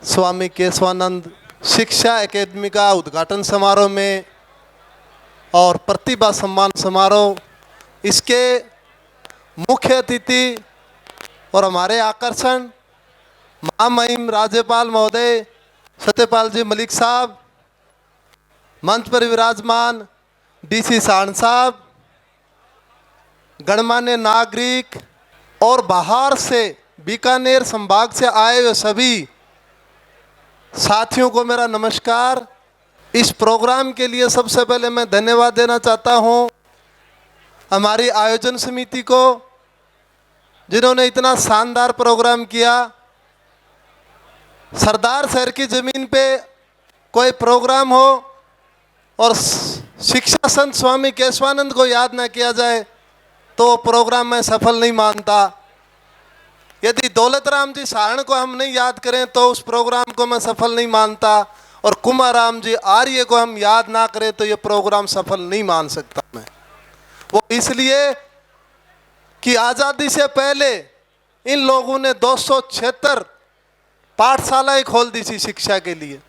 स्वामी केशवानंद शिक्षा एकेडमी का उद्घाटन समारोह में और प्रतिभा सम्मान समारोह, इसके मुख्य अतिथि और हमारे आकर्षण महामहिम राज्यपाल महोदय सत्यपाल जी मलिक साहब, मंच पर विराजमान डीसी साण साहब, गणमान्य नागरिक और बाहर से बीकानेर संभाग से आए हुए सभी साथियों को मेरा नमस्कार। इस प्रोग्राम के लिए सबसे पहले मैं धन्यवाद देना चाहता हूं हमारी आयोजन समिति को, जिन्होंने इतना शानदार प्रोग्राम किया। सरदार शहर की ज़मीन पे कोई प्रोग्राम हो और शिक्षा संत स्वामी केशवानंद को याद ना किया जाए तो प्रोग्राम मैं सफल नहीं मानता। यदि दौलत राम जी सारण को हम नहीं याद करें तो उस प्रोग्राम को मैं सफल नहीं मानता, और कुमाराम जी आर्य को हम याद ना करें तो ये प्रोग्राम सफल नहीं मान सकता मैं। वो इसलिए कि आज़ादी से पहले इन लोगों ने 276 पाठशालाएं खोल दी थी शिक्षा के लिए,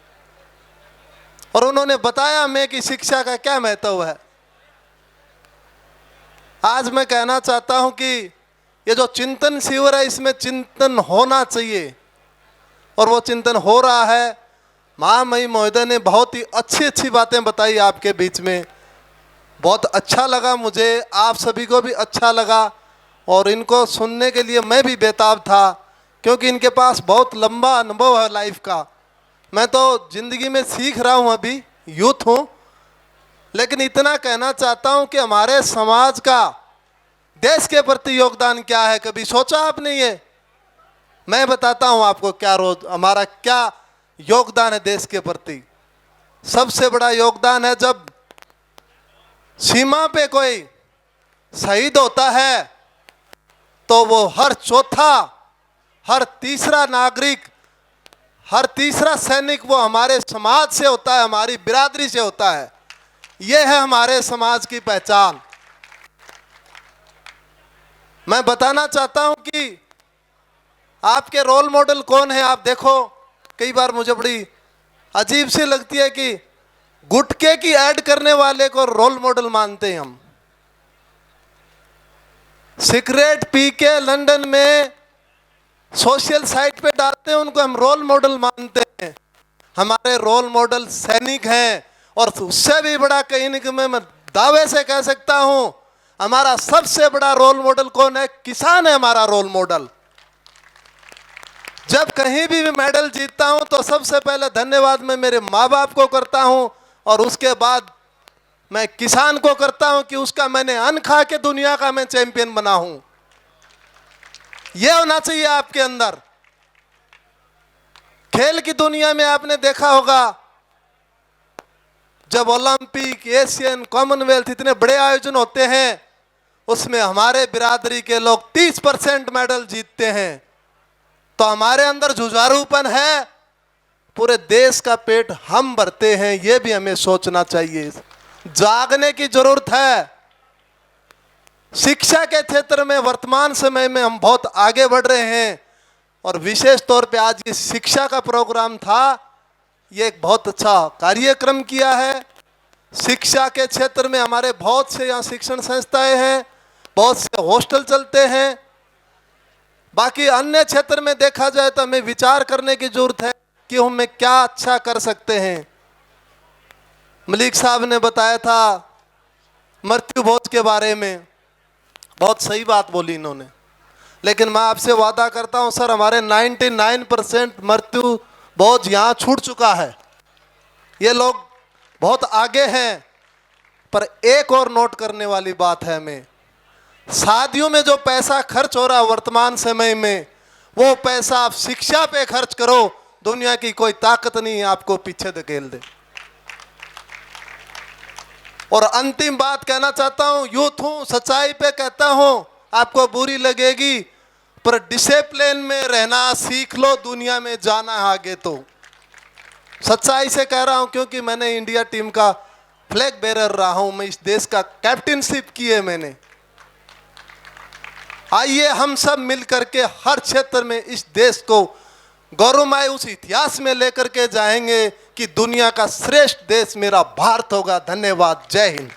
और उन्होंने बताया हमें कि शिक्षा का क्या महत्व है। आज मैं कहना चाहता हूं कि ये जो चिंतन शिविर है, इसमें चिंतन होना चाहिए, और वो चिंतन हो रहा है। महामहिम महोदय ने बहुत ही अच्छी अच्छी बातें बताई आपके बीच में, बहुत अच्छा लगा मुझे, आप सभी को भी अच्छा लगा, और इनको सुनने के लिए मैं भी बेताब था, क्योंकि इनके पास बहुत लंबा अनुभव है लाइफ का। मैं तो ज़िंदगी में सीख रहा हूँ, अभी यूथ हूँ, लेकिन इतना कहना चाहता हूँ कि हमारे समाज का देश के प्रति योगदान क्या है, कभी सोचा आपने ये? मैं बताता हूँ आपको क्या रोज हमारा क्या योगदान है देश के प्रति। सबसे बड़ा योगदान है जब सीमा पे कोई शहीद होता है तो वो हर चौथा, हर तीसरा नागरिक, हर तीसरा सैनिक वो हमारे समाज से होता है, हमारी बिरादरी से होता है। ये है हमारे समाज की पहचान। मैं बताना चाहता हूं कि आपके रोल मॉडल कौन है। आप देखो, कई बार मुझे बड़ी अजीब सी लगती है कि गुटखे की ऐड करने वाले को रोल मॉडल मानते हैं हम। सिगरेट पी के लंदन में सोशल साइट पे डालते हैं, उनको हम रोल मॉडल मानते हैं। हमारे रोल मॉडल सैनिक हैं, और उससे भी बड़ा कहीं न कहीं मैं दावे से कह सकता हूं हमारा सबसे बड़ा रोल मॉडल कौन है? किसान है हमारा रोल मॉडल। जब कहीं भी मैं मेडल जीतता हूं तो सबसे पहले धन्यवाद मैं मेरे माँ बाप को करता हूं, और उसके बाद मैं किसान को करता हूं कि उसका मैंने अन्न खा के दुनिया का मैं चैंपियन बना हूं। यह होना चाहिए आपके अंदर। खेल की दुनिया में आपने देखा होगा, जब ओलंपिक, एशियन, कॉमनवेल्थ इतने बड़े आयोजन होते हैं, उसमें हमारे बिरादरी के लोग 30% मेडल जीतते हैं, तो हमारे अंदर जुझारूपन है। पूरे देश का पेट हम भरते हैं, यह भी हमें सोचना चाहिए। जागने की जरूरत है। शिक्षा के क्षेत्र में वर्तमान समय में हम बहुत आगे बढ़ रहे हैं, और विशेष तौर पे आज ये शिक्षा का प्रोग्राम था, ये एक बहुत अच्छा कार्यक्रम किया है। शिक्षा के क्षेत्र में हमारे बहुत से यहाँ शिक्षण संस्थाएं हैं, बहुत से हॉस्टल चलते हैं। बाकी अन्य क्षेत्र में देखा जाए तो हमें विचार करने की जरूरत है कि हम क्या अच्छा कर सकते हैं। मलिक साहब ने बताया था मृत्यु भोज के बारे में, बहुत सही बात बोली इन्होंने, लेकिन मैं आपसे वादा करता हूं सर, हमारे 99% मृत्यु भोज यहाँ छूट चुका है। ये लोग बहुत आगे हैं। पर एक और नोट करने वाली बात है, हमें शादियों में जो पैसा खर्च हो रहा है वर्तमान समय में, वो पैसा आप शिक्षा पे खर्च करो, दुनिया की कोई ताकत नहीं है आपको पीछे धकेल दे। और अंतिम बात कहना चाहता हूं, यूथ हूं, सच्चाई पे कहता हूं, आपको बुरी लगेगी पर डिसिप्लिन में रहना सीख लो, दुनिया में जाना है आगे। तो सच्चाई से कह रहा हूं, क्योंकि मैंने इंडिया टीम का फ्लैग बेरर रहा हूं, मैं इस देश का कैप्टनशिप की है मैंने। आइए हम सब मिल करके हर क्षेत्र में इस देश को गौरवमय उस इतिहास में लेकर के जाएंगे कि दुनिया का श्रेष्ठ देश मेरा भारत होगा। धन्यवाद। जय हिंद।